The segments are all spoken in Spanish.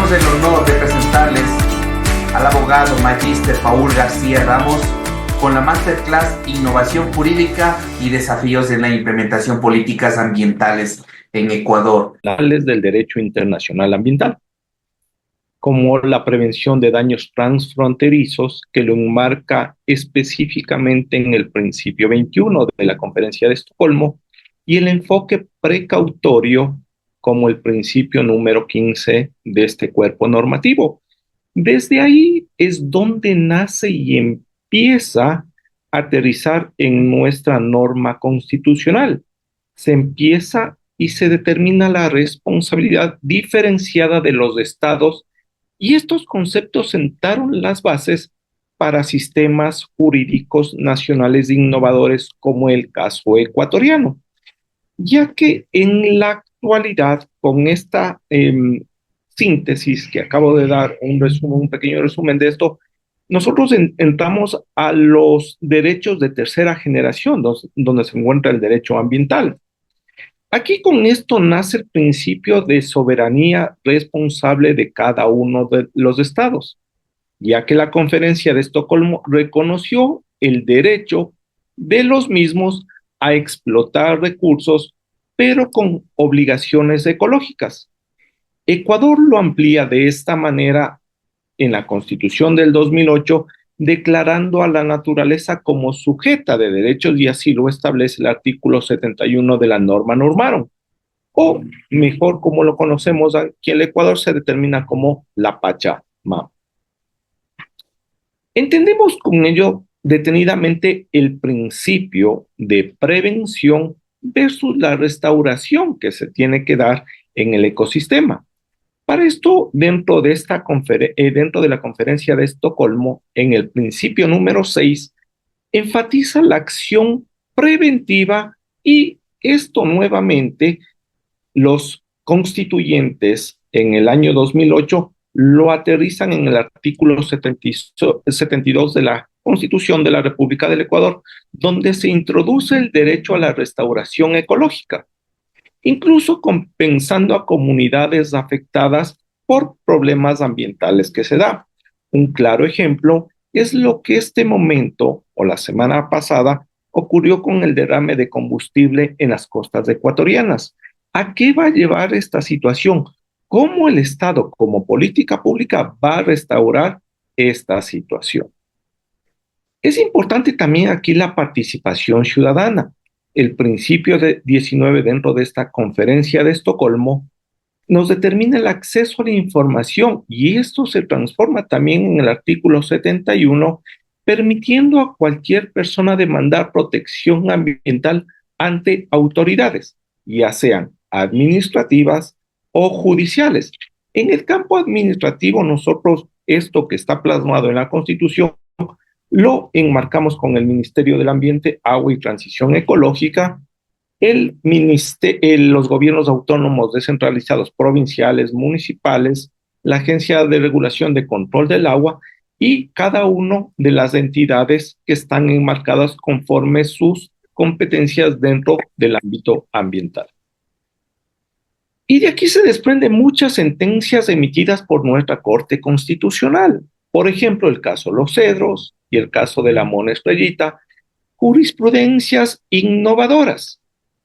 tenemos el honor de presentarles al abogado magíster Paul García Ramos con la Masterclass Innovación Jurídica y Desafíos en la Implementación Políticas Ambientales en Ecuador. Del derecho internacional ambiental, como la prevención de daños transfronterizos, que lo enmarca específicamente en el principio 21 de la Conferencia de Estocolmo, y el enfoque precautorio como el principio número 15 de este cuerpo normativo. Desde ahí es donde nace y empieza a aterrizar en nuestra norma constitucional. Se empieza y se determina la responsabilidad diferenciada de los estados, y estos conceptos sentaron las bases para sistemas jurídicos nacionales innovadores como el caso ecuatoriano, ya que en la actualidad, con esta síntesis que acabo de dar, un pequeño resumen de esto, nosotros entramos a los derechos de tercera generación, donde se encuentra el derecho ambiental. Aquí con esto nace el principio de soberanía responsable de cada uno de los estados, ya que la Conferencia de Estocolmo reconoció el derecho de los mismos a explotar recursos, pero con obligaciones ecológicas. Ecuador lo amplía de esta manera en la Constitución del 2008, declarando a la naturaleza como sujeta de derechos, y así lo establece el artículo 71 de la norma Normaron, o mejor como lo conocemos aquí en el Ecuador, se determina como la Pachamama. Entendemos con ello detenidamente el principio de prevención versus la restauración que se tiene que dar en el ecosistema. Para esto, dentro de la Conferencia de Estocolmo, en el principio número 6, enfatiza la acción preventiva, y esto nuevamente los constituyentes en el año 2008 lo aterrizan en el artículo 72 de la Constitución de la República del Ecuador, donde se introduce el derecho a la restauración ecológica, incluso compensando a comunidades afectadas por problemas ambientales que se da. Un claro ejemplo es lo que este momento o la semana pasada ocurrió con el derrame de combustible en las costas ecuatorianas. ¿A qué va a llevar esta situación? ¿Cómo el Estado, como política pública, va a restaurar esta situación? Es importante también aquí la participación ciudadana. El principio de 19 dentro de esta Conferencia de Estocolmo nos determina el acceso a la información, y esto se transforma también en el artículo 71, permitiendo a cualquier persona demandar protección ambiental ante autoridades, ya sean administrativas o judiciales. En el campo administrativo, nosotros esto que está plasmado en la Constitución lo enmarcamos con el Ministerio del Ambiente, Agua y Transición Ecológica, los gobiernos autónomos descentralizados provinciales, municipales, la Agencia de Regulación de Control del Agua y cada una de las entidades que están enmarcadas conforme sus competencias dentro del ámbito ambiental. Y de aquí se desprenden muchas sentencias emitidas por nuestra Corte Constitucional. Por ejemplo, el caso Los Cedros y el caso de la Mona Estrellita, jurisprudencias innovadoras.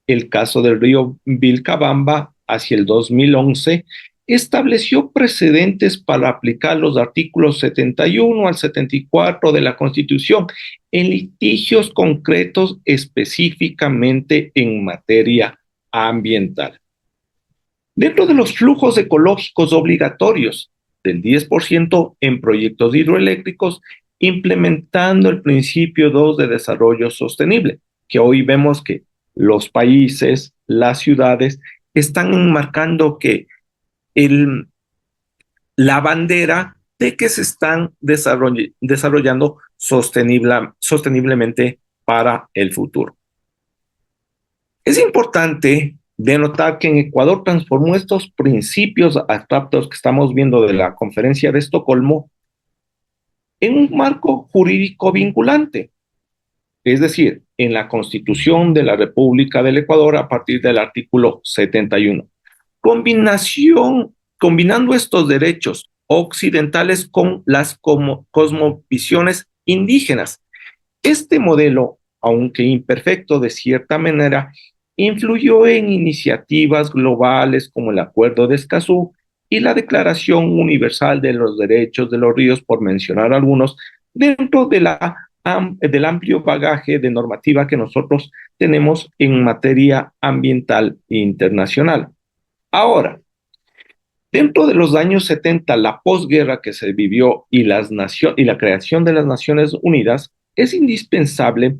El caso del río Vilcabamba hacia el 2011 estableció precedentes para aplicar los artículos 71 al 74 de la Constitución en litigios concretos específicamente en materia ambiental. Dentro de los flujos ecológicos obligatorios del 10% en proyectos hidroeléctricos, implementando el principio 2 de desarrollo sostenible, que hoy vemos que los países, las ciudades, están enmarcando que la bandera de que se están desarrollando sosteniblemente para el futuro. Es importante denotar que en Ecuador transformó estos principios abstractos que estamos viendo de la Conferencia de Estocolmo en un marco jurídico vinculante, es decir, en la Constitución de la República del Ecuador a partir del artículo 71. Combinación combinando estos derechos occidentales con las cosmovisiones indígenas. Este modelo, aunque imperfecto de cierta manera, influyó en iniciativas globales como el Acuerdo de Escazú y la Declaración Universal de los Derechos de los Ríos, por mencionar algunos, dentro de del amplio bagaje de normativa que nosotros tenemos en materia ambiental internacional. Ahora, dentro de los años 70, la posguerra que se vivió y la creación de las Naciones Unidas, es indispensable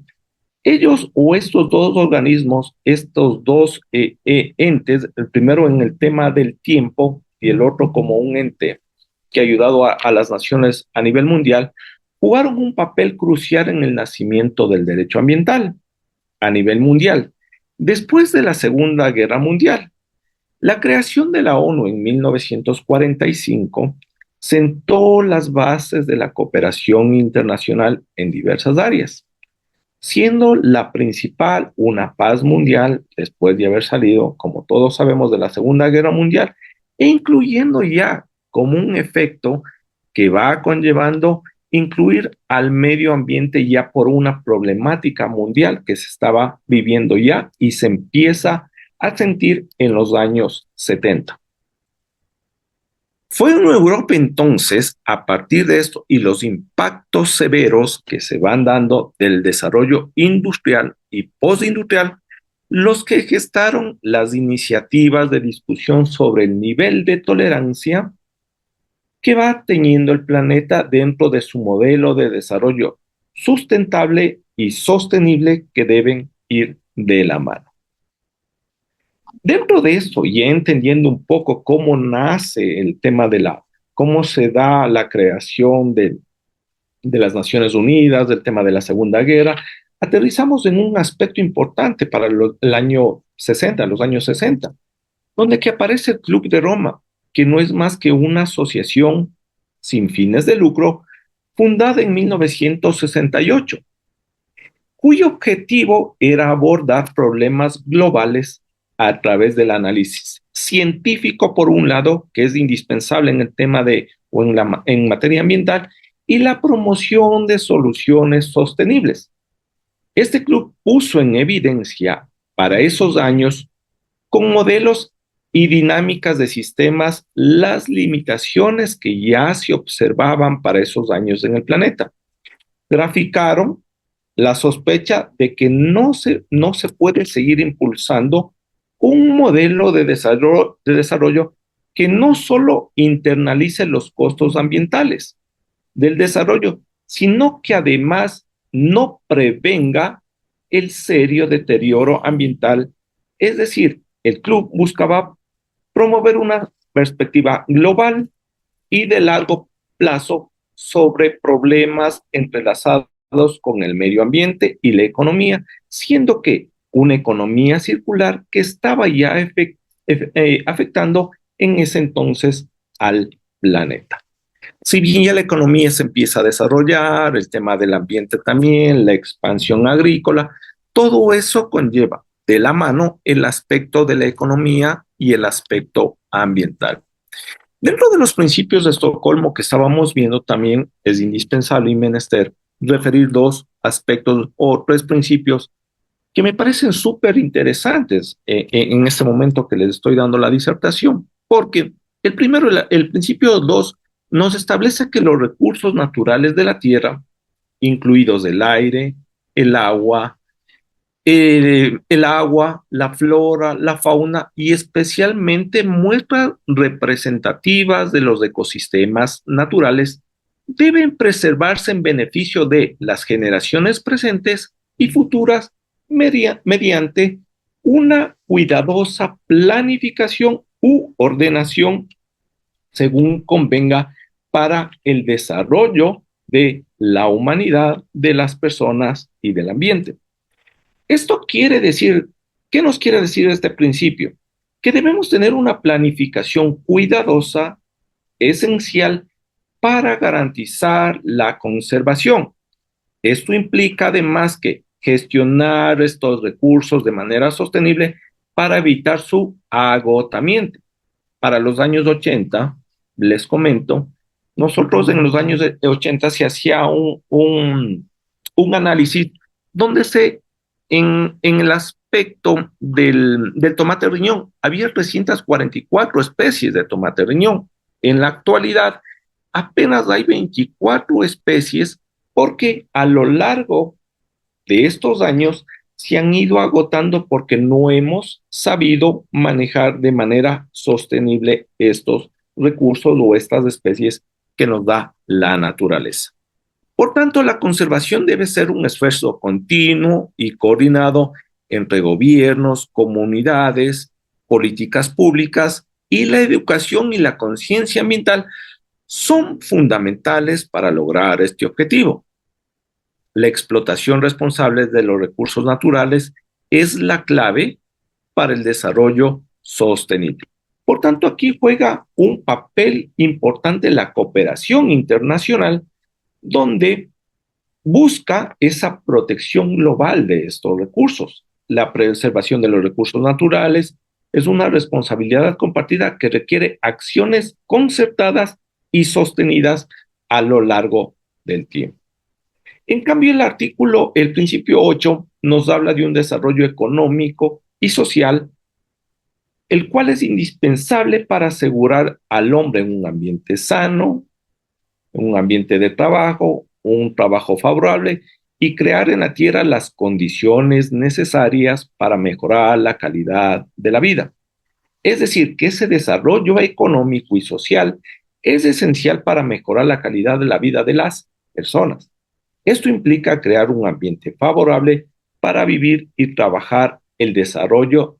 ellos o estos dos organismos, estos dos entes, el primero en el tema del tiempo y el otro como un ente que ha ayudado a las naciones a nivel mundial, jugaron un papel crucial en el nacimiento del derecho ambiental a nivel mundial. Después de la Segunda Guerra Mundial, la creación de la ONU en 1945 sentó las bases de la cooperación internacional en diversas áreas, siendo la principal una paz mundial después de haber salido, como todos sabemos, de la Segunda Guerra Mundial, e incluyendo ya como un efecto que va conllevando incluir al medio ambiente ya por una problemática mundial que se estaba viviendo ya y se empieza a sentir en los años 70. Fue en Europa entonces, a partir de esto y los impactos severos que se van dando del desarrollo industrial y postindustrial, los que gestaron las iniciativas de discusión sobre el nivel de tolerancia que va teniendo el planeta dentro de su modelo de desarrollo sustentable y sostenible que deben ir de la mano. Dentro de esto, ya entendiendo un poco cómo nace el tema cómo se da la creación de las Naciones Unidas, del tema de la Segunda Guerra, aterrizamos en un aspecto importante para el año 60, los años 60, donde que aparece el Club de Roma, que no es más que una asociación sin fines de lucro, fundada en 1968, cuyo objetivo era abordar problemas globales a través del análisis científico, por un lado, que es indispensable en el tema en materia ambiental, y la promoción de soluciones sostenibles. Este club puso en evidencia para esos años, con modelos y dinámicas de sistemas, las limitaciones que ya se observaban para esos años en el planeta. Graficaron la sospecha de que no se puede seguir impulsando un modelo de desarrollo que no solo internalice los costos ambientales del desarrollo, sino que además no prevenga el serio deterioro ambiental. Es decir, el club buscaba promover una perspectiva global y de largo plazo sobre problemas entrelazados con el medio ambiente y la economía, siendo que una economía circular que estaba ya afectando en ese entonces al planeta. Si bien ya la economía se empieza a desarrollar, el tema del ambiente también, la expansión agrícola, todo eso conlleva de la mano el aspecto de la economía y el aspecto ambiental. Dentro de los principios de Estocolmo que estábamos viendo, también es indispensable y menester referir dos aspectos o tres principios que me parecen súper interesantes en este momento que les estoy dando la disertación, porque el primero, el principio 2, nos establece que los recursos naturales de la Tierra, incluidos el aire, el agua, la flora, la fauna y especialmente muestras representativas de los ecosistemas naturales, deben preservarse en beneficio de las generaciones presentes y futuras mediante una cuidadosa planificación u ordenación según convenga para el desarrollo de la humanidad, de las personas y del ambiente. Esto quiere decir, ¿qué nos quiere decir este principio? Que debemos tener una planificación cuidadosa, esencial, para garantizar la conservación. Esto implica además que gestionar estos recursos de manera sostenible para evitar su agotamiento. para los años 80, les comento, nosotros en los años 80 se hacía un análisis donde en el aspecto del tomate riñón, había 344 especies de tomate riñón. En la actualidad, apenas hay 24 especies porque a lo largo de estos años se han ido agotando porque no hemos sabido manejar de manera sostenible estos recursos o estas especies que nos da la naturaleza. Por tanto, la conservación debe ser un esfuerzo continuo y coordinado entre gobiernos, comunidades, políticas públicas, y la educación y la conciencia ambiental son fundamentales para lograr este objetivo. La explotación responsable de los recursos naturales es la clave para el desarrollo sostenible. Por tanto, aquí juega un papel importante la cooperación internacional, donde busca esa protección global de estos recursos. La preservación de los recursos naturales es una responsabilidad compartida que requiere acciones concertadas y sostenidas a lo largo del tiempo. En cambio, el principio 8, nos habla de un desarrollo económico y social, el cual es indispensable para asegurar al hombre un ambiente sano, un ambiente de trabajo, un trabajo favorable y crear en la tierra las condiciones necesarias para mejorar la calidad de la vida. Es decir, que ese desarrollo económico y social es esencial para mejorar la calidad de la vida de las personas. Esto implica crear un ambiente favorable para vivir y trabajar el desarrollo,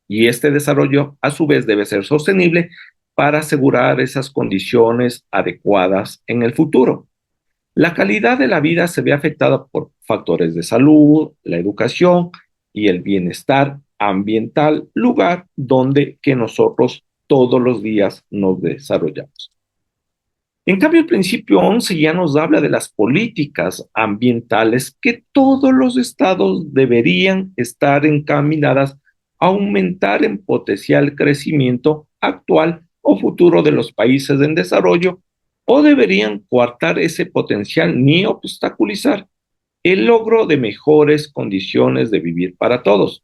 y este desarrollo a su vez debe ser sostenible para asegurar esas condiciones adecuadas en el futuro. La calidad de la vida se ve afectada por factores de salud, la educación y el bienestar ambiental, lugar donde que nosotros todos los días nos desarrollamos. En cambio, el principio 11 ya nos habla de las políticas ambientales que todos los estados deberían estar encaminadas a aumentar en potencial crecimiento actual o futuro de los países en desarrollo, o deberían coartar ese potencial ni obstaculizar el logro de mejores condiciones de vivir para todos.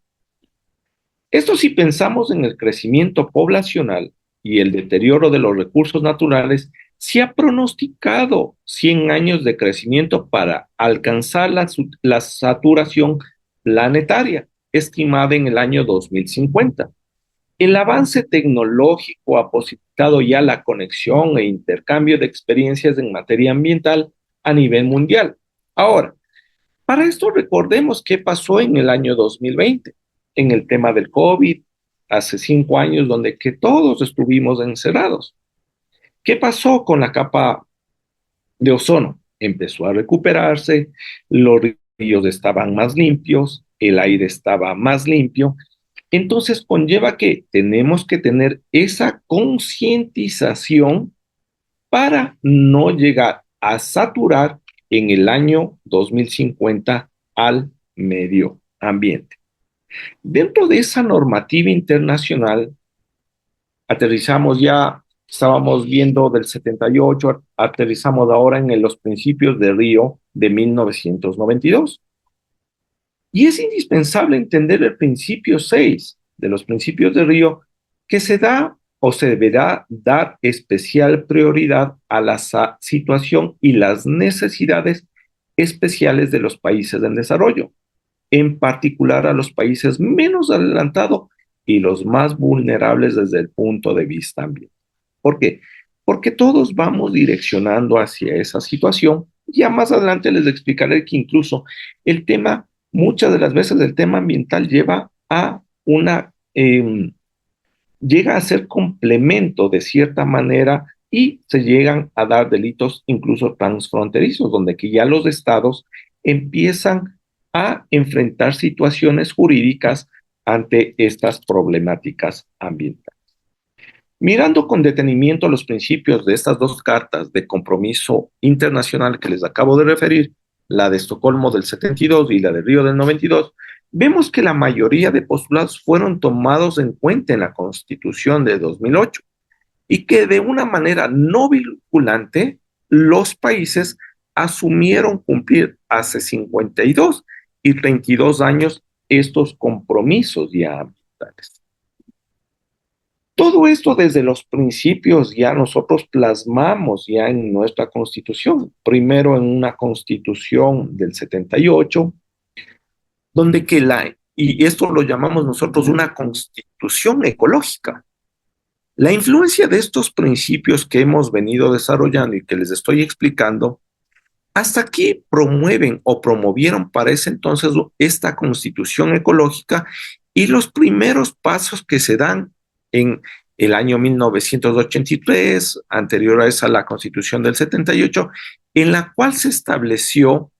Esto si pensamos en el crecimiento poblacional y el deterioro de los recursos naturales, se ha pronosticado 100 años de crecimiento para alcanzar la saturación planetaria, estimada en el año 2050. El avance tecnológico ha posibilitado ya la conexión e intercambio de experiencias en materia ambiental a nivel mundial. Ahora, para esto recordemos qué pasó en el año 2020, en el tema del COVID, hace 5 años, donde que todos estuvimos encerrados. ¿Qué pasó con la capa de ozono? Empezó a recuperarse, los ríos estaban más limpios, el aire estaba más limpio. Entonces conlleva que tenemos que tener esa concientización para no llegar a saturar en el año 2050 al medio ambiente. Dentro de esa normativa internacional, aterrizamos ya, estábamos viendo del 78, aterrizamos ahora en los principios de Río de 1992. Y es indispensable entender el principio 6 de los principios de Río, que se da o se deberá dar especial prioridad a la situación y las necesidades especiales de los países en desarrollo, en particular a los países menos adelantados y los más vulnerables desde el punto de vista ambiental. ¿Por qué? Porque todos vamos direccionando hacia esa situación. Ya más adelante les explicaré que incluso el tema, muchas de las veces el tema ambiental lleva a llega a ser complemento de cierta manera y se llegan a dar delitos incluso transfronterizos, donde que ya los estados empiezan a enfrentar situaciones jurídicas ante estas problemáticas ambientales. Mirando con detenimiento los principios de estas dos cartas de compromiso internacional que les acabo de referir, la de Estocolmo del 72 y la de Río del 92, vemos que la mayoría de postulados fueron tomados en cuenta en la Constitución de 2008 y que de una manera no vinculante los países asumieron cumplir hace 52 y 32 años estos compromisos ya ambientales. Todo esto desde los principios ya nosotros plasmamos ya en nuestra Constitución, primero en una Constitución del 78, donde y esto lo llamamos nosotros una Constitución ecológica. La influencia de estos principios que hemos venido desarrollando y que les estoy explicando, hasta aquí promueven o promovieron para ese entonces esta Constitución ecológica y los primeros pasos que se dan en el año 1983, anterior a esa la Constitución del 78, en la cual se estableció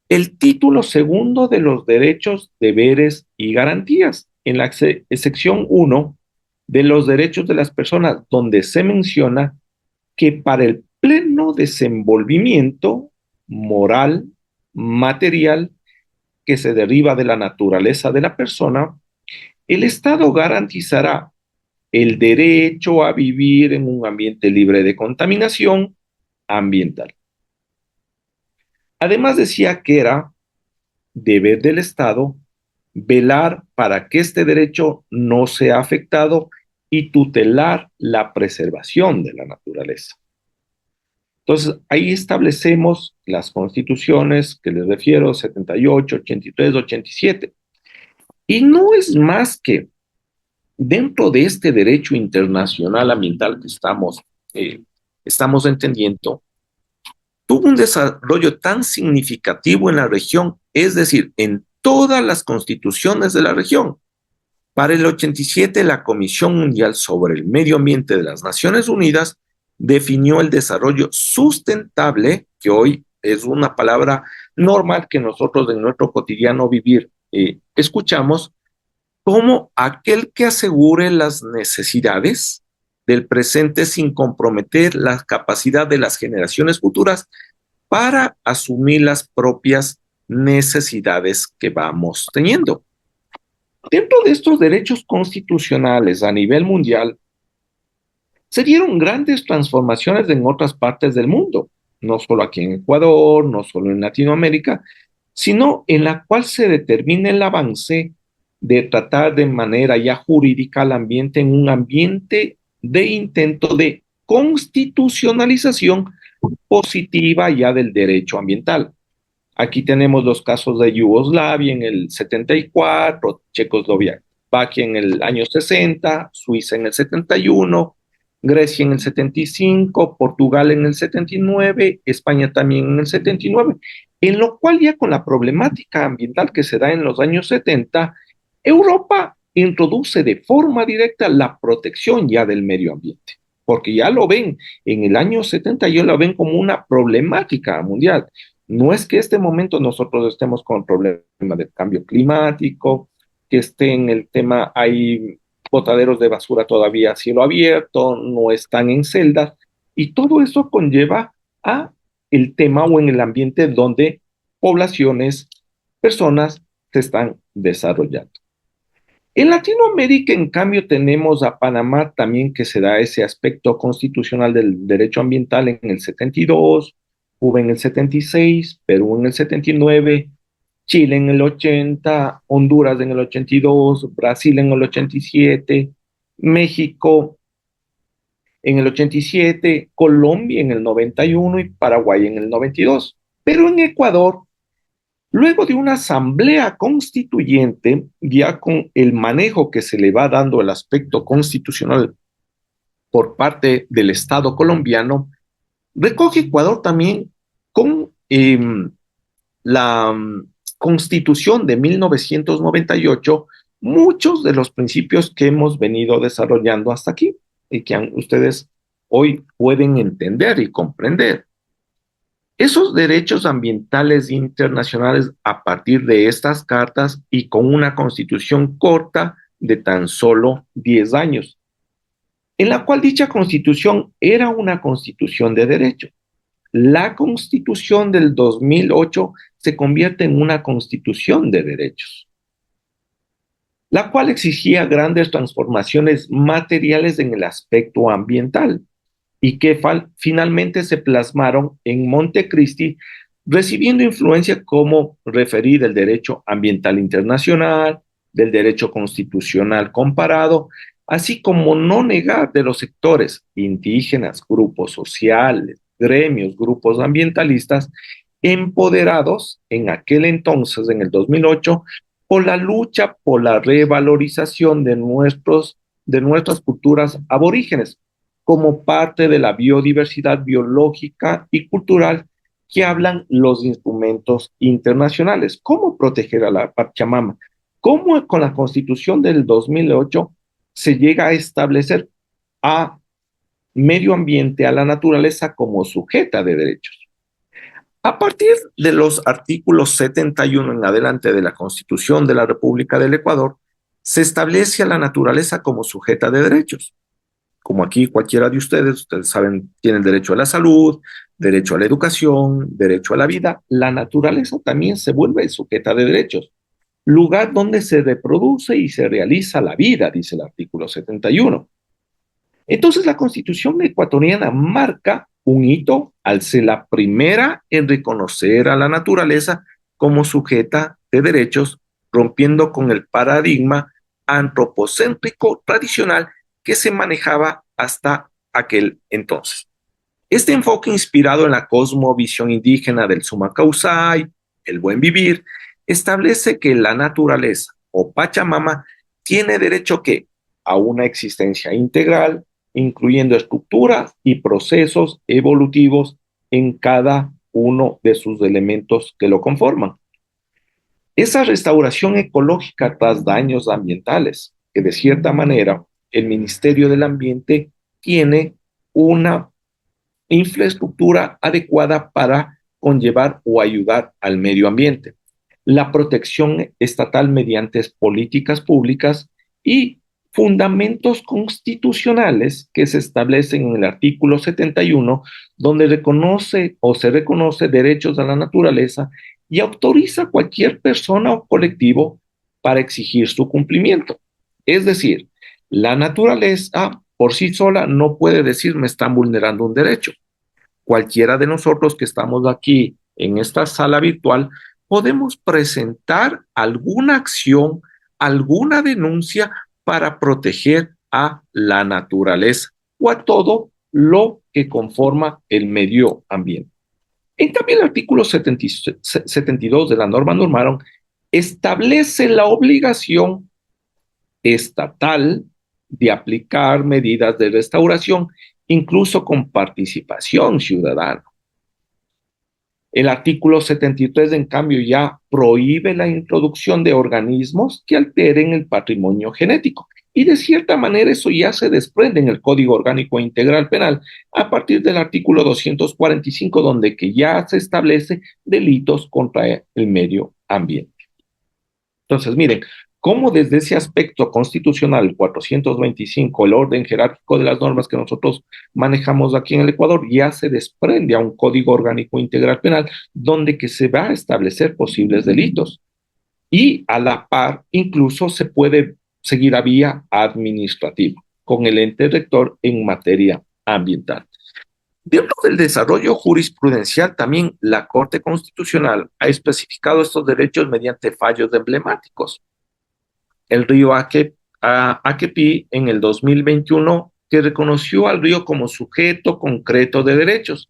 el título segundo de los derechos, deberes y garantías. En la sección 1 de los derechos de las personas, donde se menciona que para el pleno desenvolvimiento moral, material, que se deriva de la naturaleza de la persona, el Estado garantizará el derecho a vivir en un ambiente libre de contaminación ambiental. Además decía que era deber del Estado velar para que este derecho no sea afectado y tutelar la preservación de la naturaleza. Entonces, ahí establecemos las constituciones que les refiero, 78, 83, 87. Y no es más que dentro de este derecho internacional ambiental que estamos entendiendo, tuvo un desarrollo tan significativo en la región, es decir, en todas las constituciones de la región. Para el 87, la Comisión Mundial sobre el Medio Ambiente de las Naciones Unidas definió el desarrollo sustentable, que hoy es una palabra normal que nosotros en nuestro cotidiano vivir escuchamos, como aquel que asegure las necesidades del presente sin comprometer la capacidad de las generaciones futuras para asumir las propias necesidades que vamos teniendo. Dentro de estos derechos constitucionales a nivel mundial, se dieron grandes transformaciones en otras partes del mundo, no solo aquí en Ecuador, no solo en Latinoamérica, sino en la cual se determina el avance de tratar de manera ya jurídica al ambiente en un ambiente de intento de constitucionalización positiva ya del derecho ambiental. Aquí tenemos los casos de Yugoslavia en el 74, Checoslovaquia en el año 60, Suiza en el 71, Grecia en el 75, Portugal en el 79, España también en el 79, en lo cual ya con la problemática ambiental que se da en los años 70, Europa introduce de forma directa la protección ya del medio ambiente, porque ya lo ven, en el año 70 ya lo ven como una problemática mundial. No es que este momento nosotros estemos con el problema del cambio climático, que esté en el tema, hay botaderos de basura todavía a cielo abierto, no están en celdas, y todo eso conlleva a el tema o en el ambiente donde poblaciones, personas se están desarrollando. En Latinoamérica, en cambio, tenemos a Panamá también que se da ese aspecto constitucional del derecho ambiental en el 72, Cuba en el 76, Perú en el 79, Chile en el 80, Honduras en el 82, Brasil en el 87, México en el 87, Colombia en el 91 y Paraguay en el 92. Pero en Ecuador, luego de una asamblea constituyente, ya con el manejo que se le va dando al aspecto constitucional por parte del Estado colombiano, recoge Ecuador también con la Constitución de 1998 muchos de los principios que hemos venido desarrollando hasta aquí y que ustedes hoy pueden entender y comprender. Esos derechos ambientales internacionales a partir de estas cartas y con una constitución corta de tan solo 10 años, en la cual dicha constitución era una constitución de derecho. La constitución del 2008 se convierte en una constitución de derechos. la cual exigía grandes transformaciones materiales en el aspecto ambiental y que finalmente se plasmaron en Montecristi, recibiendo influencia como referí del derecho ambiental internacional, del derecho constitucional comparado, así como no negar de los sectores indígenas, grupos sociales, gremios, grupos ambientalistas, empoderados en aquel entonces, en el 2008, por la lucha por la revalorización de nuestras culturas aborígenes como parte de la biodiversidad biológica y cultural que hablan los instrumentos internacionales. ¿Cómo proteger a la Pachamama? ¿Cómo con la Constitución del 2008 se llega a establecer a medio ambiente, a la naturaleza como sujeta de derechos? A partir de los artículos 71 en adelante de la Constitución de la República del Ecuador, se establece a la naturaleza como sujeta de derechos. Como aquí cualquiera de ustedes saben, tienen derecho a la salud, derecho a la educación, derecho a la vida. La naturaleza también se vuelve sujeta de derechos. Lugar donde se reproduce y se realiza la vida, dice el artículo 71. Entonces la Constitución ecuatoriana marca un hito al ser la primera en reconocer a la naturaleza como sujeta de derechos, rompiendo con el paradigma antropocéntrico tradicional que se manejaba hasta aquel entonces. Este enfoque, inspirado en la cosmovisión indígena del Suma Causay, el buen vivir, establece que la naturaleza o Pachamama tiene derecho que a una existencia integral, incluyendo estructuras y procesos evolutivos en cada uno de sus elementos que lo conforman. Esa restauración ecológica tras daños ambientales, que de cierta manera el Ministerio del Ambiente tiene una infraestructura adecuada para conllevar o ayudar al medio ambiente. La protección estatal mediante políticas públicas y fundamentos constitucionales que se establecen en el artículo 71, donde reconoce o se reconoce derechos a la naturaleza y autoriza a cualquier persona o colectivo para exigir su cumplimiento. Es decir, la naturaleza por sí sola no puede decir me están vulnerando un derecho. Cualquiera de nosotros que estamos aquí en esta sala virtual podemos presentar alguna acción, alguna denuncia para proteger a la naturaleza o a todo lo que conforma el medio ambiente. En cambio, el artículo 72 de la norma Normaron establece la obligación estatal de aplicar medidas de restauración, incluso con participación ciudadana. El artículo 73, en cambio, ya prohíbe la introducción de organismos que alteren el patrimonio genético. Y de cierta manera eso ya se desprende en el Código Orgánico Integral Penal a partir del artículo 245, donde que ya se establece delitos contra el medio ambiente. Entonces, miren, cómo desde ese aspecto constitucional, 425, el orden jerárquico de las normas que nosotros manejamos aquí en el Ecuador, ya se desprende a un Código Orgánico Integral Penal, donde que se va a establecer posibles delitos. Y a la par, incluso se puede seguir a vía administrativa, con el ente rector en materia ambiental. Dentro del desarrollo jurisprudencial, también la Corte Constitucional ha especificado estos derechos mediante fallos emblemáticos. El río Akepi en el 2021, que reconoció al río como sujeto concreto de derechos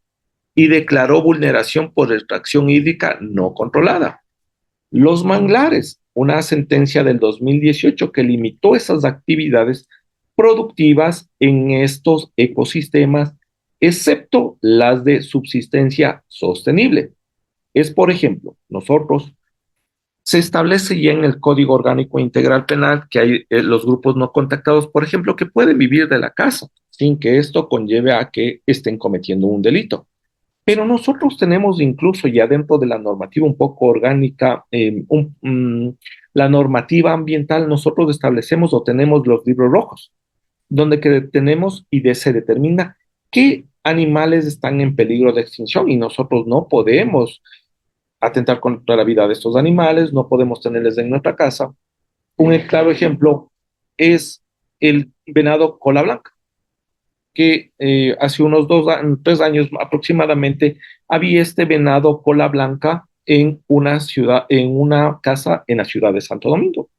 y declaró vulneración por extracción hídrica no controlada. Los manglares, una sentencia del 2018 que limitó esas actividades productivas en estos ecosistemas, excepto las de subsistencia sostenible. Es, por ejemplo, nosotros se establece ya en el Código Orgánico Integral Penal que hay los grupos no contactados, por ejemplo, que pueden vivir de la casa sin que esto conlleve a que estén cometiendo un delito. Pero nosotros tenemos incluso ya dentro de la normativa un poco orgánica, la normativa ambiental, nosotros establecemos o tenemos los libros rojos, donde que tenemos y se determina qué animales están en peligro de extinción y nosotros no podemos atentar contra la vida de estos animales, no podemos tenerles en nuestra casa Un claro ejemplo es el venado cola blanca, que hace unos 3 años aproximadamente había este venado cola blanca en una ciudad, en una casa en la ciudad de Santo Domingo.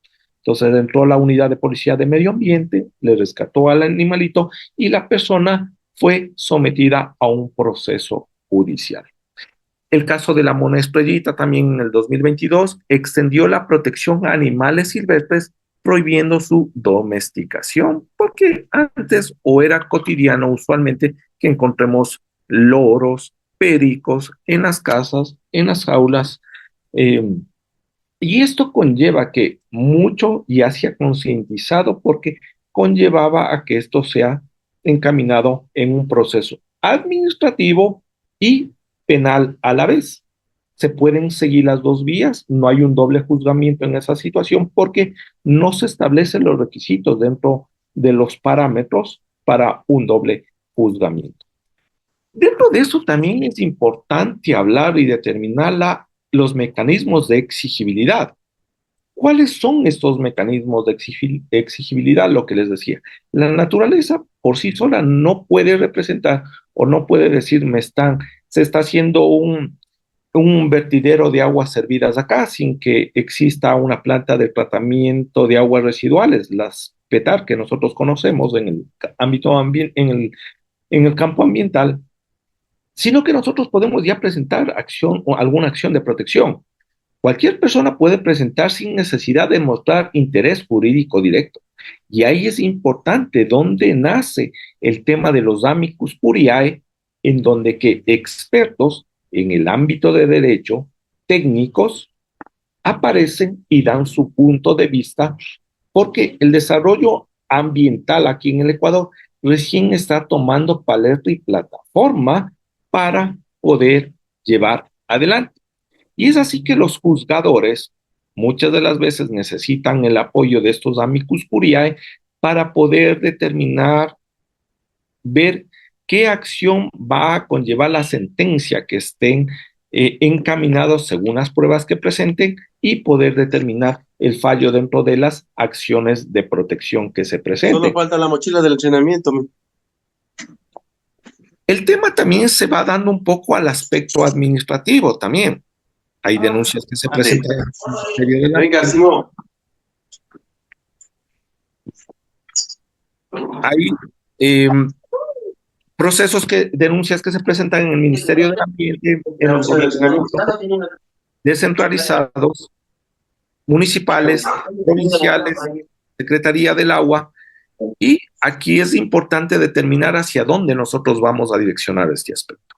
Entonces entró la unidad de policía de medio ambiente, le rescató al animalito y la persona fue sometida a un proceso judicial. El caso de la mona estrellita también en el 2022 extendió la protección a animales silvestres prohibiendo su domesticación, porque antes o era cotidiano usualmente que encontremos loros, pericos en las casas, en las aulas, eh, y esto conlleva que mucho ya se ha concientizado porque conllevaba a que esto sea encaminado en un proceso administrativo y penal a la vez. Se pueden seguir las dos vías, no hay un doble juzgamiento en esa situación porque no se establecen los requisitos dentro de los parámetros para un doble juzgamiento. Dentro de eso también es importante hablar y determinar los mecanismos de exigibilidad. ¿Cuáles son estos mecanismos de exigibilidad? Lo que les decía, la naturaleza por sí sola no puede representar o no puede decir se está haciendo un vertidero de aguas servidas acá sin que exista una planta de tratamiento de aguas residuales, las PETAR que nosotros conocemos en el ámbito en el campo ambiental, sino que nosotros podemos ya presentar acción o alguna acción de protección. Cualquier persona puede presentar sin necesidad de mostrar interés jurídico directo. Y ahí es importante dónde nace el tema de los amicus curiae, en donde que expertos en el ámbito de derecho, técnicos, aparecen y dan su punto de vista, porque el desarrollo ambiental aquí en el Ecuador recién está tomando paleta y plataforma para poder llevar adelante. Y es así que los juzgadores muchas de las veces necesitan el apoyo de estos amicus curiae para poder determinar, ver qué acción va a conllevar la sentencia que estén encaminados según las pruebas que presenten y poder determinar el fallo dentro de las acciones de protección que se presenten. Solo falta la mochila del entrenamiento. El tema también se va dando un poco al aspecto administrativo también. Hay denuncias que se presentan en el Ministerio de la Venga, Simón. Hay denuncias que se presentan en el Ministerio del Ambiente, en los gobiernos descentralizados, municipales, provinciales, Secretaría del Agua, y aquí es importante determinar hacia dónde nosotros vamos a direccionar este aspecto.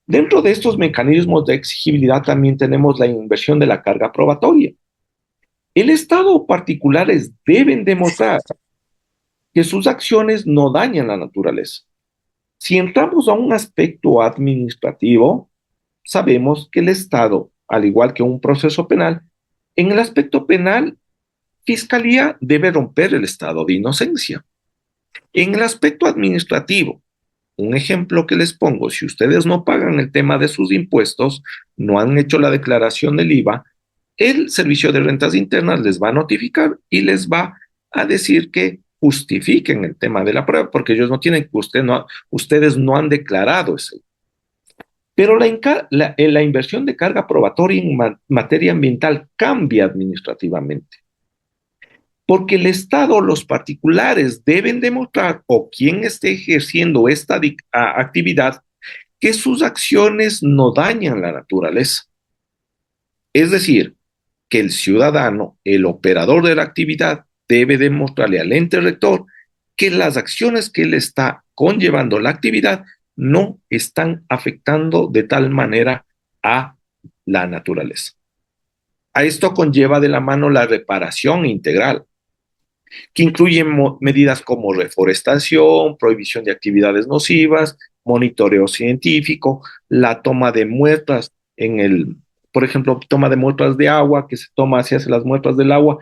Dentro de estos mecanismos de exigibilidad también tenemos la inversión de la carga probatoria. El Estado o particulares deben demostrar que sus acciones no dañan la naturaleza. Si entramos a un aspecto administrativo, sabemos que el Estado, al igual que un proceso penal, en el aspecto penal, Fiscalía debe romper el estado de inocencia. En el aspecto administrativo, un ejemplo que les pongo, si ustedes no pagan el tema de sus impuestos, no han hecho la declaración del IVA, el Servicio de Rentas Internas les va a notificar y les va a decir que justifiquen el tema de la prueba, porque ellos no tienen, ustedes no han declarado ese. Pero la inversión de carga probatoria en materia ambiental cambia administrativamente. Porque el Estado, los particulares deben demostrar, o quien esté ejerciendo esta actividad, que sus acciones no dañan la naturaleza. Es decir, que el ciudadano, el operador de la actividad, debe demostrarle al ente rector que las acciones que él está conllevando la actividad no están afectando de tal manera a la naturaleza. A esto conlleva de la mano la reparación integral, que incluyen medidas como reforestación, prohibición de actividades nocivas, monitoreo científico, la toma de muestras por ejemplo, toma de muestras de agua, que se hace las muestras del agua,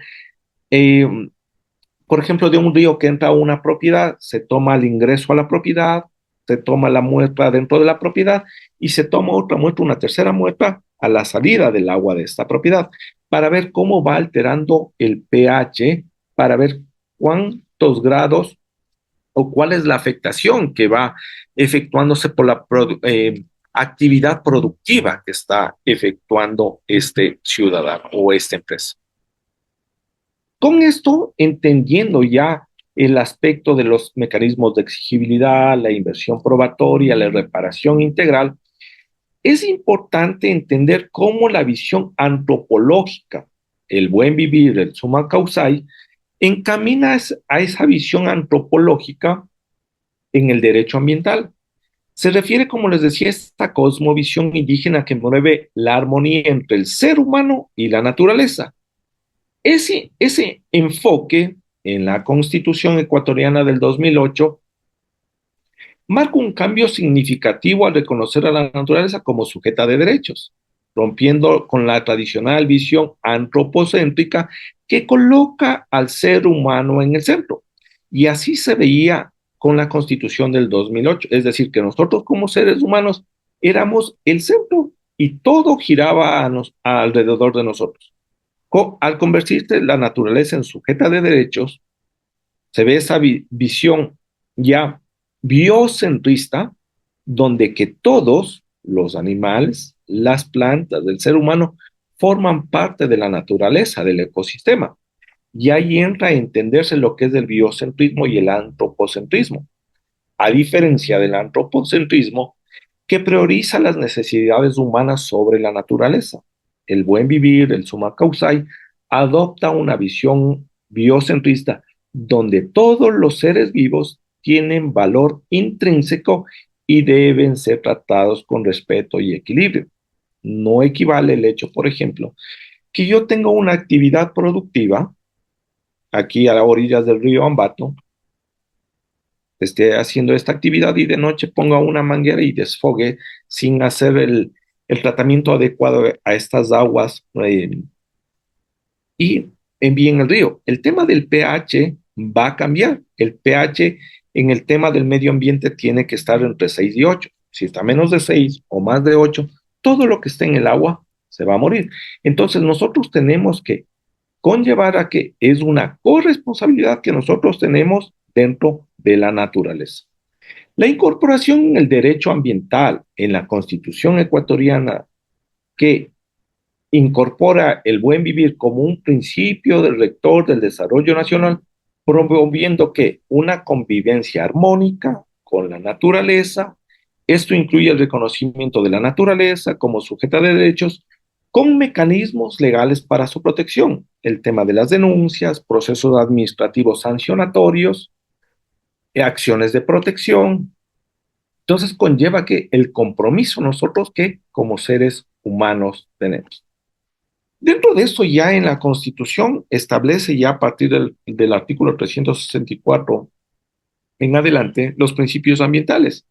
por ejemplo, de un río que entra a una propiedad, se toma el ingreso a la propiedad, se toma la muestra dentro de la propiedad y se toma otra muestra, una tercera muestra a la salida del agua de esta propiedad, para ver cómo va alterando el pH, para ver cuántos grados o cuál es la afectación que va efectuándose por la actividad productiva que está efectuando este ciudadano o esta empresa. Con esto, entendiendo ya el aspecto de los mecanismos de exigibilidad, la inversión probatoria, la reparación integral, es importante entender cómo la visión antropológica, el buen vivir, el summa causae, encamina a esa visión antropológica en el derecho ambiental. Se refiere, como les decía, a esta cosmovisión indígena que mueve la armonía entre el ser humano y la naturaleza. Ese enfoque en la Constitución ecuatoriana del 2008 marca un cambio significativo al reconocer a la naturaleza como sujeta de derechos, rompiendo con la tradicional visión antropocéntrica que coloca al ser humano en el centro. Y así se veía con la Constitución del 2008, es decir, que nosotros como seres humanos éramos el centro y todo giraba alrededor de nosotros. Al convertirse la naturaleza en sujeta de derechos, se ve esa visión ya biocentrista, donde que todos los animales, las plantas, el ser humano, forman parte de la naturaleza, del ecosistema. Y ahí entra a entenderse lo que es el biocentrismo y el antropocentrismo. A diferencia del antropocentrismo, que prioriza las necesidades humanas sobre la naturaleza. El buen vivir, el summa causae, adopta una visión biocentrista donde todos los seres vivos tienen valor intrínseco y deben ser tratados con respeto y equilibrio. No equivale el hecho, por ejemplo, que yo tenga una actividad productiva aquí a las orillas del río Ambato, esté haciendo esta actividad y de noche ponga una manguera y desfogue sin hacer el tratamiento adecuado a estas aguas y envíen el río. El tema del pH va a cambiar. El pH en el tema del medio ambiente tiene que estar entre 6 y 8. Si está menos de 6 o más de 8, todo lo que esté en el agua se va a morir. Entonces nosotros tenemos que conllevar a que es una corresponsabilidad que nosotros tenemos dentro de la naturaleza. La incorporación en el derecho ambiental en la Constitución ecuatoriana que incorpora el buen vivir como un principio del rector del desarrollo nacional, promoviendo que una convivencia armónica con la naturaleza, esto incluye el reconocimiento de la naturaleza como sujeta de derechos, con mecanismos legales para su protección, el tema de las denuncias, procesos administrativos sancionatorios, acciones de protección. Entonces conlleva que el compromiso nosotros que como seres humanos tenemos. Dentro de esto ya en la Constitución establece ya a partir del artículo 364 en adelante los principios ambientales.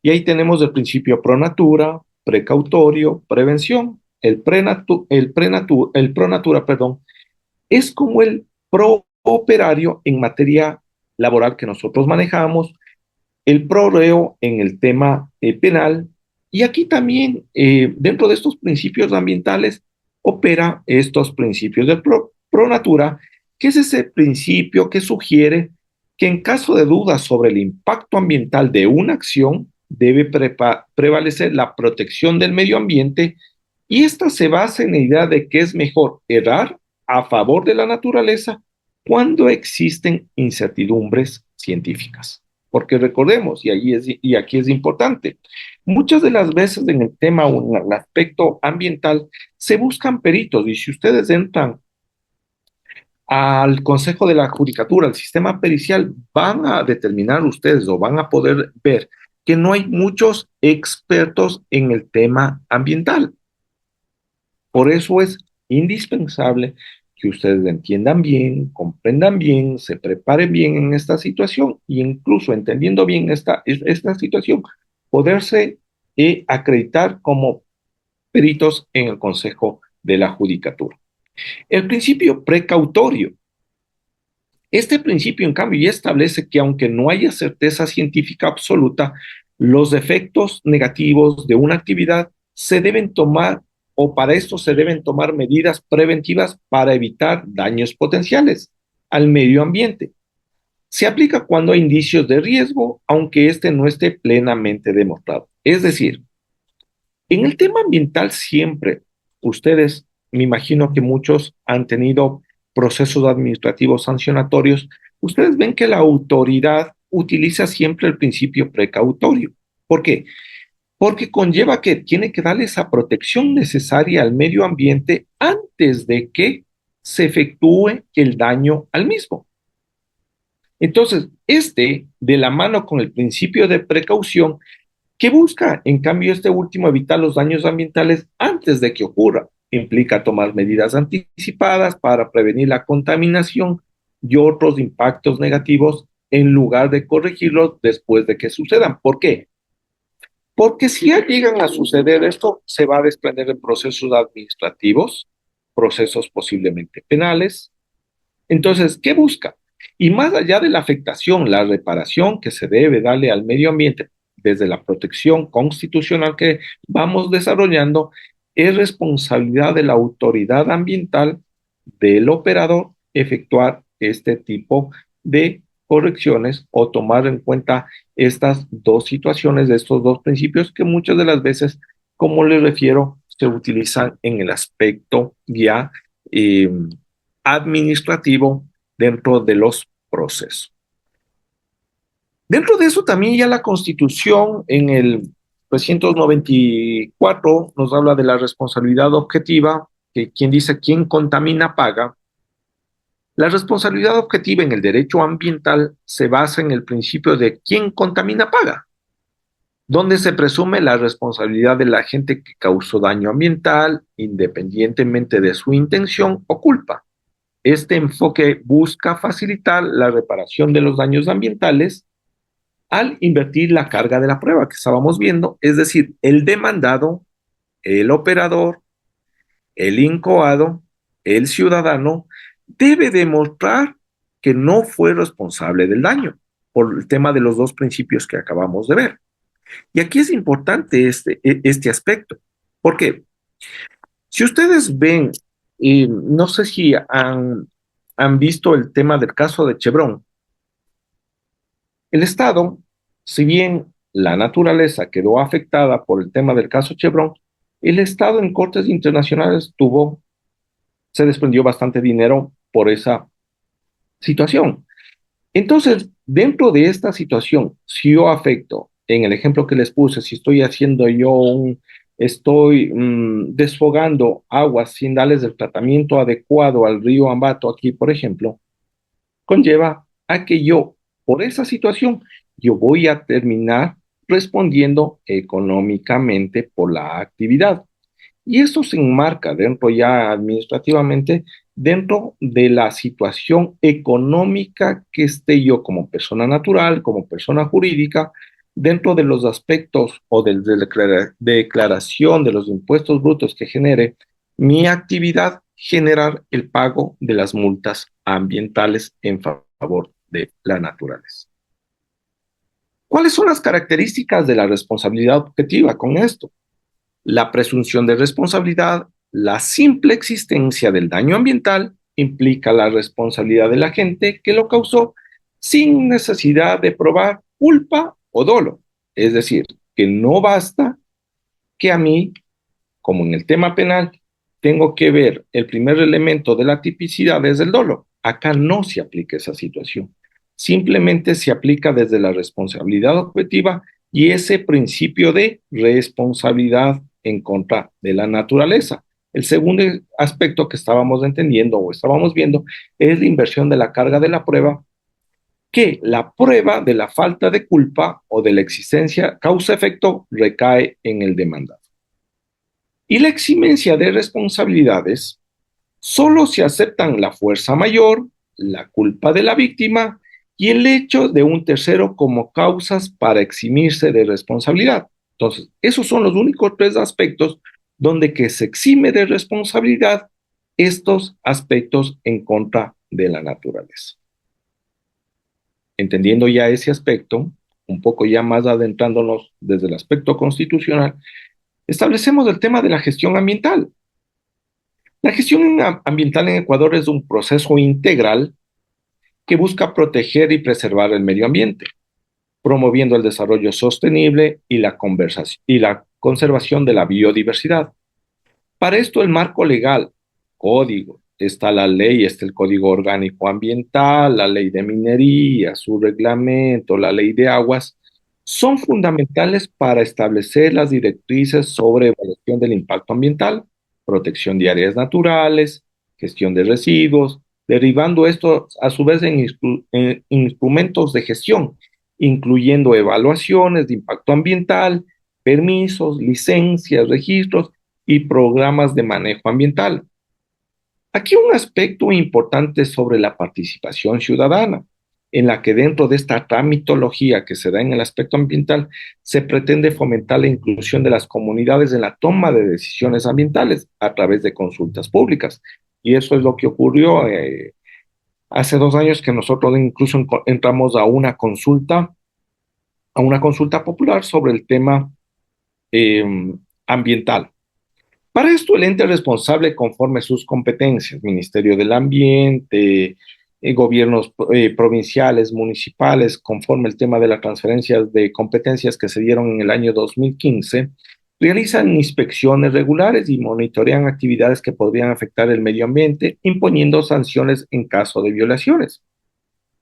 Y ahí tenemos el principio pro natura, precautorio, prevención. El pro natura, perdón, es como el pro operario en materia laboral que nosotros manejamos, el pro reo en el tema penal, y aquí también dentro de estos principios ambientales opera estos principios del pro natura, que es ese principio que sugiere que en caso de dudas sobre el impacto ambiental de una acción, debe prevalecer la protección del medio ambiente, y esta se basa en la idea de que es mejor errar a favor de la naturaleza cuando existen incertidumbres científicas. Porque recordemos, y aquí es importante, muchas de las veces en el tema o en el aspecto ambiental se buscan peritos, y si ustedes entran al Consejo de la Judicatura, al sistema pericial, van a determinar ustedes o van a poder ver que no hay muchos expertos en el tema ambiental. Por eso es indispensable que ustedes entiendan bien, comprendan bien, se preparen bien en esta situación e incluso entendiendo bien esta situación, poderse acreditar como peritos en el Consejo de la Judicatura. El principio precautorio. Este principio, en cambio, ya establece que aunque no haya certeza científica absoluta, Los efectos negativos de una actividad se deben tomar, o para esto se deben tomar medidas preventivas para evitar daños potenciales al medio ambiente. Se aplica cuando hay indicios de riesgo, aunque este no esté plenamente demostrado. Es decir, en el tema ambiental siempre, ustedes, me imagino que muchos han tenido procesos administrativos sancionatorios, ustedes ven que la autoridad utiliza siempre el principio precautorio. ¿Por qué? Porque conlleva que tiene que darle esa protección necesaria al medio ambiente antes de que se efectúe el daño al mismo. Entonces, de la mano con el principio de precaución, ¿qué busca? En cambio, este último, evitar los daños ambientales antes de que ocurra. Implica tomar medidas anticipadas para prevenir la contaminación y otros impactos negativos en lugar de corregirlos después de que sucedan. ¿Por qué? Porque si ya llegan a suceder esto, se va a desprender en procesos administrativos, procesos posiblemente penales. Entonces, ¿qué busca? Y más allá de la afectación, la reparación que se debe darle al medio ambiente desde la protección constitucional que vamos desarrollando, es responsabilidad de la autoridad ambiental, del operador, efectuar este tipo de correcciones o tomar en cuenta estas dos situaciones, de estos dos principios que muchas de las veces, como les refiero, se utilizan en el aspecto ya administrativo dentro de los procesos. Dentro de eso también ya la Constitución en el 394 nos habla de la responsabilidad objetiva, que quien dice quien contamina paga. La responsabilidad objetiva en el derecho ambiental se basa en el principio de quien contamina paga, donde se presume la responsabilidad del agente que causó daño ambiental, independientemente de su intención o culpa. Este enfoque busca facilitar la reparación de los daños ambientales al invertir la carga de la prueba que estábamos viendo, es decir, el demandado, el operador, el incoado, el ciudadano, debe demostrar que no fue responsable del daño por el tema de los dos principios que acabamos de ver. Y aquí es importante este aspecto, porque si ustedes ven, no sé si han visto el tema del caso de Chevron, el Estado, si bien la naturaleza quedó afectada por el tema del caso Chevron, el Estado en cortes internacionales se desprendió bastante dinero por esa situación. Entonces, dentro de esta situación, si yo afecto, en el ejemplo que les puse, si estoy haciendo estoy desfogando aguas sin darles el tratamiento adecuado al río Ambato aquí, por ejemplo, conlleva a que yo, por esa situación, yo voy a terminar respondiendo económicamente por la actividad. Y esto se enmarca dentro ya administrativamente, dentro de la situación económica que esté yo como persona natural, como persona jurídica, dentro de los aspectos o de la declaración de los impuestos brutos que genere mi actividad, generar el pago de las multas ambientales en favor de la naturaleza. ¿Cuáles son las características de la responsabilidad objetiva con esto? La presunción de responsabilidad, la simple existencia del daño ambiental implica la responsabilidad del agente que lo causó sin necesidad de probar culpa o dolo. Es decir, que no basta que a mí, como en el tema penal, tengo que ver el primer elemento de la tipicidad es el dolo. Acá no se aplica esa situación. Simplemente se aplica desde la responsabilidad objetiva y ese principio de responsabilidad en contra de la naturaleza. El segundo aspecto que estábamos entendiendo o estábamos viendo es la inversión de la carga de la prueba, que la prueba de la falta de culpa o de la existencia causa-efecto recae en el demandado. Y la eximencia de responsabilidades solo se aceptan la fuerza mayor, la culpa de la víctima y el hecho de un tercero como causas para eximirse de responsabilidad. Entonces, esos son los únicos tres aspectos donde que se exime de responsabilidad estos aspectos en contra de la naturaleza. Entendiendo ya ese aspecto, un poco ya más adentrándonos desde el aspecto constitucional, establecemos el tema de la gestión ambiental. La gestión ambiental en Ecuador es un proceso integral que busca proteger y preservar el medio ambiente, promoviendo el desarrollo sostenible y la conservación de la biodiversidad. Para esto, el marco legal, código, está la ley, está el Código Orgánico Ambiental, la ley de minería, su reglamento, la ley de aguas, son fundamentales para establecer las directrices sobre evaluación del impacto ambiental, protección de áreas naturales, gestión de residuos, derivando esto a su vez en instrumentos de gestión, incluyendo evaluaciones de impacto ambiental, permisos, licencias, registros y programas de manejo ambiental. Aquí un aspecto importante sobre la participación ciudadana, en la que dentro de esta tramitología que se da en el aspecto ambiental, se pretende fomentar la inclusión de las comunidades en la toma de decisiones ambientales a través de consultas públicas. Y eso es lo que ocurrió hace 2 años, que nosotros incluso entramos a una consulta popular sobre el tema eh, ambiental. Para esto, el ente responsable, conforme sus competencias, Ministerio del Ambiente, gobiernos provinciales, municipales, conforme el tema de las transferencias de competencias que se dieron en el año 2015, realizan inspecciones regulares y monitorean actividades que podrían afectar el medio ambiente, imponiendo sanciones en caso de violaciones.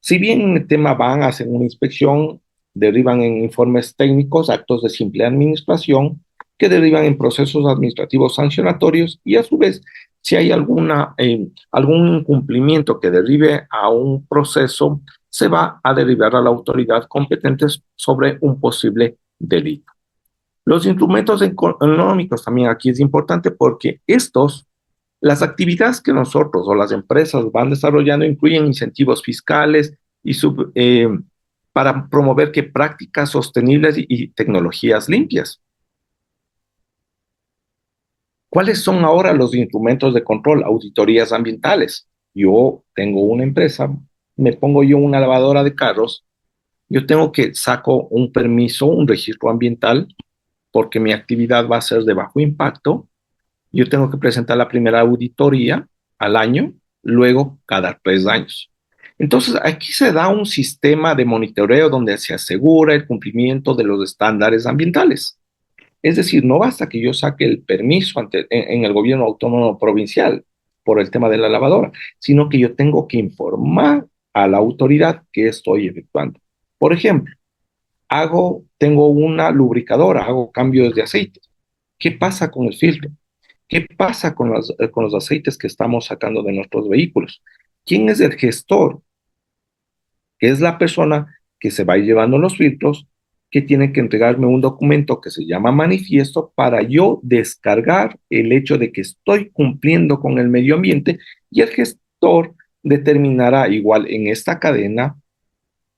Si bien en el tema van, hacen una inspección, derivan en informes técnicos, actos de simple administración, que derivan en procesos administrativos sancionatorios, y a su vez, si hay algún incumplimiento que derive a un proceso, se va a derivar a la autoridad competente sobre un posible delito. Los instrumentos económicos también aquí es importante, porque las actividades que nosotros o las empresas van desarrollando incluyen incentivos fiscales para promover prácticas sostenibles y tecnologías limpias. ¿Cuáles son ahora los instrumentos de control? Auditorías ambientales. Yo tengo una empresa, me pongo yo una lavadora de carros, yo tengo que saco un permiso, un registro ambiental, porque mi actividad va a ser de bajo impacto. Yo tengo que presentar la primera auditoría al año, luego cada 3 años. Entonces, aquí se da un sistema de monitoreo donde se asegura el cumplimiento de los estándares ambientales. Es decir, no basta que yo saque el permiso en el gobierno autónomo provincial por el tema de la lavadora, sino que yo tengo que informar a la autoridad que estoy efectuando. Por ejemplo, tengo una lubricadora, hago cambios de aceite. ¿Qué pasa con el filtro? ¿Qué pasa con los aceites que estamos sacando de nuestros vehículos? ¿Quién es el gestor? Es la persona que se va a ir llevando los filtros, que tiene que entregarme un documento que se llama manifiesto para yo descargar el hecho de que estoy cumpliendo con el medio ambiente, y el gestor determinará igual en esta cadena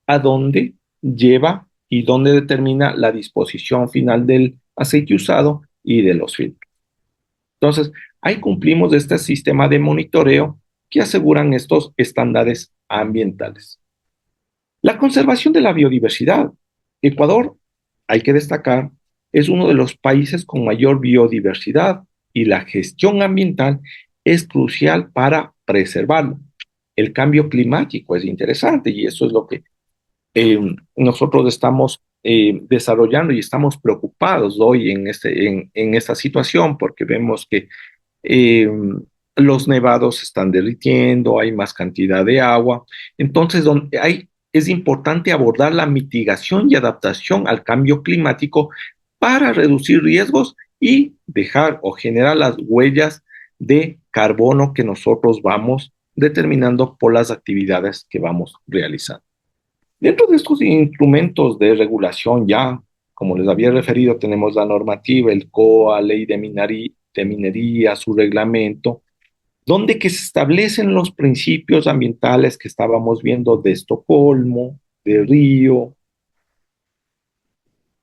a dónde lleva y dónde determina la disposición final del aceite usado y de los filtros. Entonces, ahí cumplimos este sistema de monitoreo que aseguran estos estándares ambientales. La conservación de la biodiversidad. Ecuador, hay que destacar, es uno de los países con mayor biodiversidad, y la gestión ambiental es crucial para preservarlo. El cambio climático es interesante, y eso es lo que nosotros estamos desarrollando, y estamos preocupados hoy en esta situación, porque vemos que los nevados se están derritiendo, hay más cantidad de agua. Entonces, es importante abordar la mitigación y adaptación al cambio climático para reducir riesgos y dejar o generar las huellas de carbono que nosotros vamos determinando por las actividades que vamos realizando. Dentro de estos instrumentos de regulación, ya, como les había referido, tenemos la normativa, el COA, ley de minería, su reglamento, donde que se establecen los principios ambientales que estábamos viendo de Estocolmo, de Río,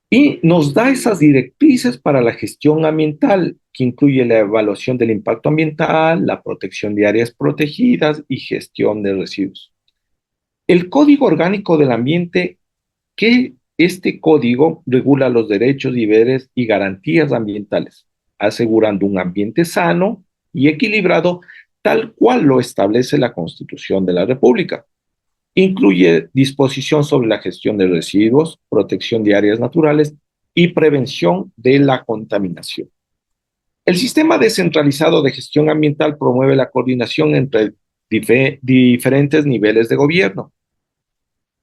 y nos da esas directrices para la gestión ambiental, que incluye la evaluación del impacto ambiental, la protección de áreas protegidas y gestión de residuos. El Código Orgánico del Ambiente, ¿qué Este código regula los derechos, deberes y garantías ambientales, asegurando un ambiente sano y equilibrado, tal cual lo establece la Constitución de la República. Incluye disposición sobre la gestión de residuos, protección de áreas naturales y prevención de la contaminación. El sistema descentralizado de gestión ambiental promueve la coordinación entre diferentes niveles de gobierno: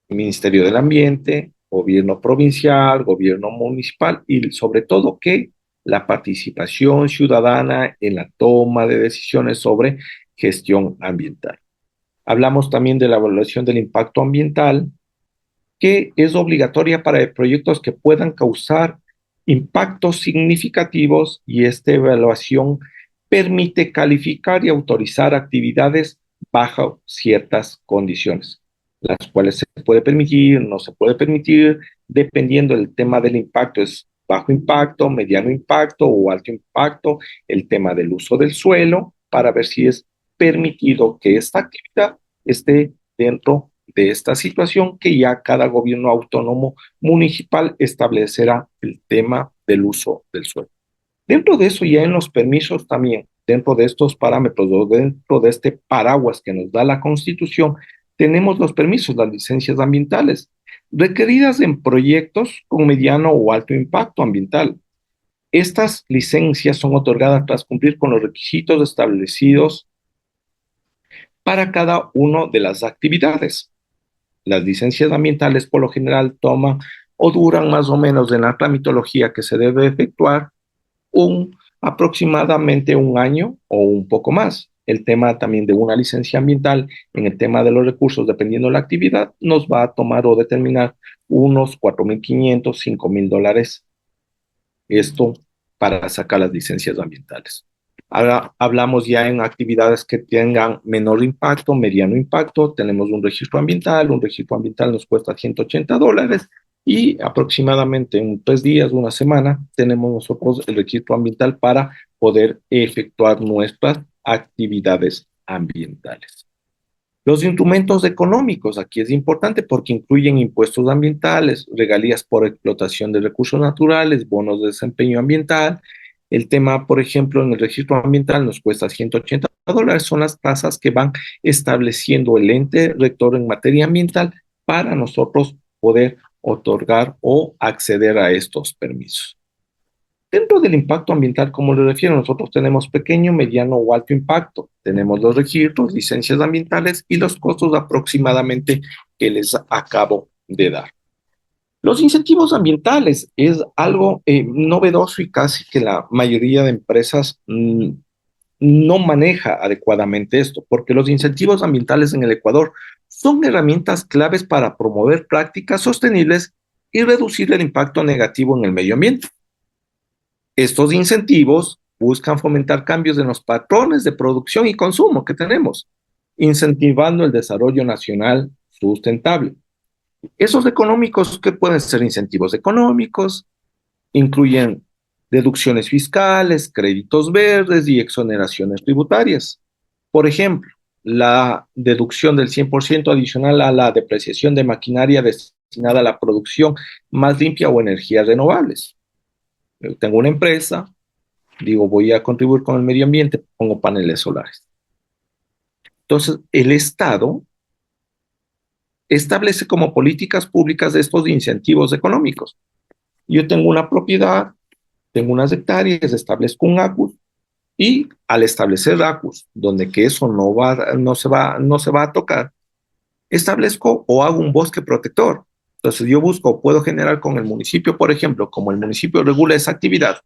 Ministerio del Ambiente, gobierno provincial, gobierno municipal y sobre todo que la participación ciudadana en la toma de decisiones sobre gestión ambiental. Hablamos también de la evaluación del impacto ambiental, que es obligatoria para proyectos que puedan causar impactos significativos, y esta evaluación permite calificar y autorizar actividades bajo ciertas condiciones, las cuales se puede permitir, no se puede permitir, dependiendo del tema del impacto. Es bajo impacto, mediano impacto o alto impacto, el tema del uso del suelo, para ver si es permitido que esta actividad esté dentro de esta situación, que ya cada gobierno autónomo municipal establecerá el tema del uso del suelo. Dentro de eso, ya en los permisos también, dentro de estos parámetros, o dentro de este paraguas que nos da la Constitución, tenemos los permisos, las licencias ambientales, requeridas en proyectos con mediano o alto impacto ambiental. Estas licencias son otorgadas tras cumplir con los requisitos establecidos para cada una de las actividades. Las licencias ambientales por lo general toman o duran más o menos, en la tramitología que se debe efectuar, aproximadamente un año o un poco más. El tema también de una licencia ambiental, en el tema de los recursos, dependiendo de la actividad, nos va a tomar o determinar unos $4,500, $5,000. Esto para sacar las licencias ambientales. Ahora hablamos ya en actividades que tengan menor impacto, mediano impacto. Tenemos un registro ambiental. Un registro ambiental nos cuesta $180, y aproximadamente en 3 días, una semana, tenemos nosotros el registro ambiental para poder efectuar nuestras actividades ambientales. Los instrumentos económicos, aquí es importante porque incluyen impuestos ambientales, regalías por explotación de recursos naturales, bonos de desempeño ambiental. El tema, por ejemplo, en el registro ambiental nos cuesta $180, son las tasas que van estableciendo el ente rector en materia ambiental para nosotros poder otorgar o acceder a estos permisos. Dentro del impacto ambiental, como le refiero, nosotros tenemos pequeño, mediano o alto impacto. Tenemos los registros, licencias ambientales y los costos aproximadamente que les acabo de dar. Los incentivos ambientales es algo novedoso, y casi que la mayoría de empresas no maneja adecuadamente esto, porque los incentivos ambientales en el Ecuador son herramientas claves para promover prácticas sostenibles y reducir el impacto negativo en el medio ambiente. Estos incentivos buscan fomentar cambios en los patrones de producción y consumo que tenemos, incentivando el desarrollo nacional sustentable. Esos económicos, ¿qué pueden ser incentivos económicos? Incluyen deducciones fiscales, créditos verdes y exoneraciones tributarias. Por ejemplo, la deducción del 100% adicional a la depreciación de maquinaria destinada a la producción más limpia o energías renovables. Yo tengo una empresa, digo, voy a contribuir con el medio ambiente, pongo paneles solares. Entonces, el Estado establece como políticas públicas estos incentivos económicos. Yo tengo una propiedad, tengo unas hectáreas, establezco un ACUS, y al establecer ACUS, donde que eso no se va a tocar, establezco o hago un bosque protector. Entonces yo busco, puedo generar con el municipio, por ejemplo, como el municipio regula esa actividad,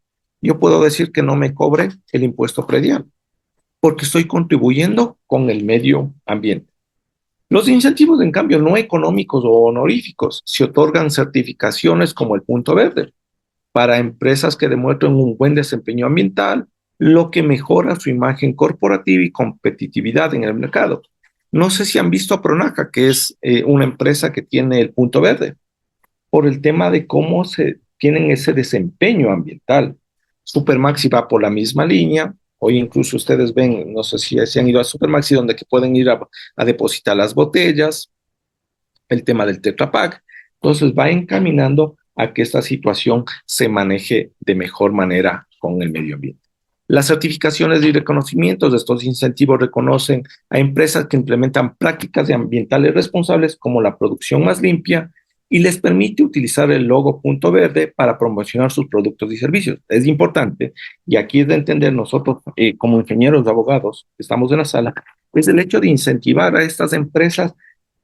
yo puedo decir que no me cobre el impuesto predial, porque estoy contribuyendo con el medio ambiente. Los incentivos, en cambio, no económicos o honoríficos, se otorgan certificaciones como el punto verde para empresas que demuestren un buen desempeño ambiental, lo que mejora su imagen corporativa y competitividad en el mercado. No sé si han visto a Pronaca, que es una empresa que tiene el punto verde, por el tema de cómo se tienen ese desempeño ambiental. Supermaxi va por la misma línea. Hoy incluso ustedes ven, no sé si se han ido a Supermaxi, donde que pueden ir a depositar las botellas, el tema del Tetra Pak. Entonces va encaminando a que esta situación se maneje de mejor manera con el medio ambiente. Las certificaciones y reconocimientos de estos incentivos reconocen a empresas que implementan prácticas ambientales responsables como la producción más limpia y les permite utilizar el logo Punto Verde para promocionar sus productos y servicios. Es importante, y aquí es de entender nosotros como ingenieros de abogados que estamos en la sala, es el hecho de incentivar a estas empresas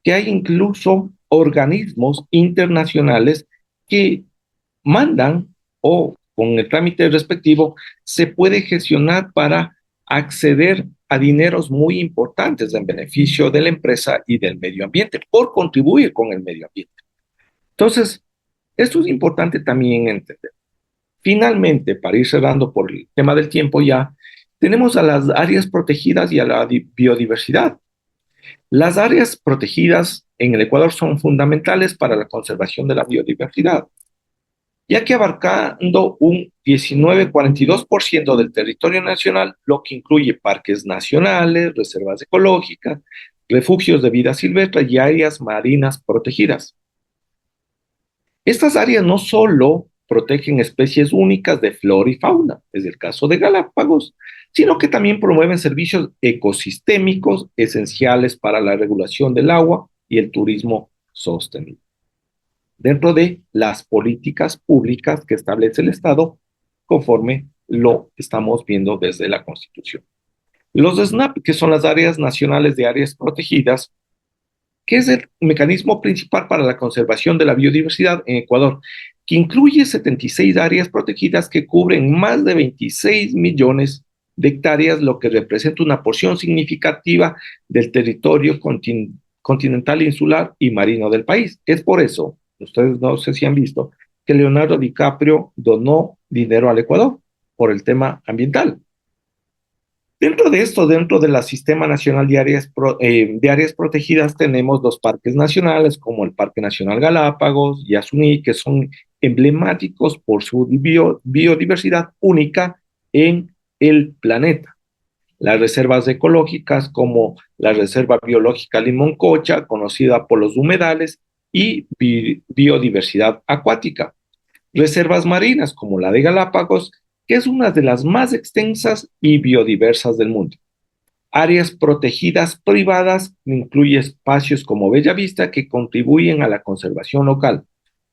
que hay incluso organismos internacionales que mandan o con el trámite respectivo se puede gestionar para acceder a dineros muy importantes en beneficio de la empresa y del medio ambiente por contribuir con el medio ambiente. Entonces, esto es importante también entender. Finalmente, para ir cerrando por el tema del tiempo ya, tenemos a las áreas protegidas y a la biodiversidad. Las áreas protegidas en el Ecuador son fundamentales para la conservación de la biodiversidad, ya que abarcando un 19,42% del territorio nacional, lo que incluye parques nacionales, reservas ecológicas, refugios de vida silvestre y áreas marinas protegidas. Estas áreas no solo protegen especies únicas de flora y fauna, es el caso de Galápagos, sino que también promueven servicios ecosistémicos esenciales para la regulación del agua y el turismo sostenible dentro de las políticas públicas que establece el Estado conforme lo estamos viendo desde la Constitución. Los SNAP, que son las áreas nacionales de áreas protegidas, que es el mecanismo principal para la conservación de la biodiversidad en Ecuador, que incluye 76 áreas protegidas que cubren más de 26 millones de hectáreas, lo que representa una porción significativa del territorio continental, insular y marino del país. Es por eso, ustedes no sé si han visto, que Leonardo DiCaprio donó dinero al Ecuador por el tema ambiental. Dentro de esto, dentro del Sistema Nacional de Áreas Protegidas, tenemos los parques nacionales, como el Parque Nacional Galápagos y Yasuní, que son emblemáticos por su biodiversidad única en el planeta. Las reservas ecológicas, como la Reserva Biológica Limoncocha, conocida por los humedales, y biodiversidad acuática. Reservas marinas, como la de Galápagos, que es una de las más extensas y biodiversas del mundo. Áreas protegidas privadas incluye espacios como Bellavista que contribuyen a la conservación local.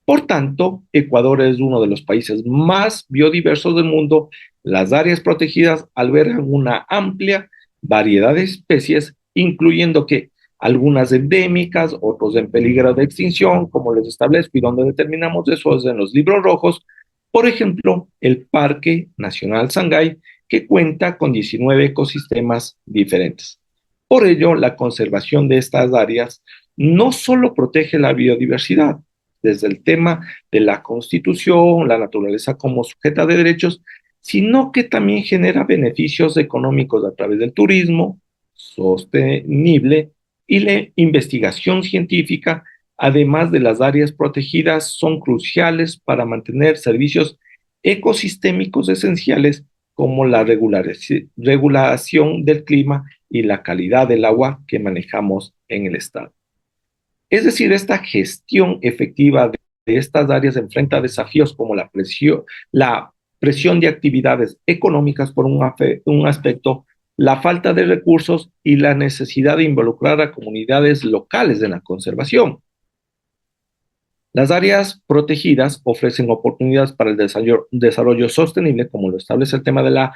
Por tanto, Ecuador es uno de los países más biodiversos del mundo. Las áreas protegidas albergan una amplia variedad de especies, incluyendo que algunas endémicas, otros en peligro de extinción, como les establezco y donde determinamos eso es en los libros rojos. Por ejemplo, el Parque Nacional Sangay, que cuenta con 19 ecosistemas diferentes. Por ello, la conservación de estas áreas no solo protege la biodiversidad, desde el tema de la Constitución, la naturaleza como sujeta de derechos, sino que también genera beneficios económicos a través del turismo sostenible y la investigación científica, además de las áreas protegidas, son cruciales para mantener servicios ecosistémicos esenciales como la regulación del clima y la calidad del agua que manejamos en el Estado. Es decir, esta gestión efectiva de estas áreas enfrenta desafíos como la presión de actividades económicas por un aspecto, la falta de recursos y la necesidad de involucrar a comunidades locales en la conservación. Las áreas protegidas ofrecen oportunidades para el desarrollo sostenible, como lo establece el tema de la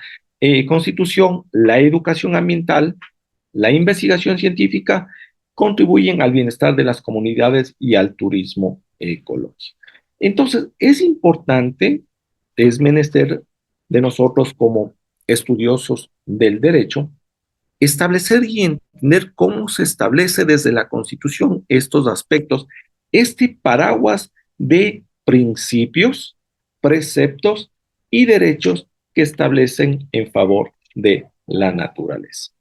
Constitución, la educación ambiental, la investigación científica, contribuyen al bienestar de las comunidades y al turismo ecológico. Entonces, es importante, es menester de nosotros como estudiosos del derecho, establecer y entender cómo se establece desde la Constitución estos aspectos, este paraguas de principios, preceptos y derechos que establecen en favor de la naturaleza.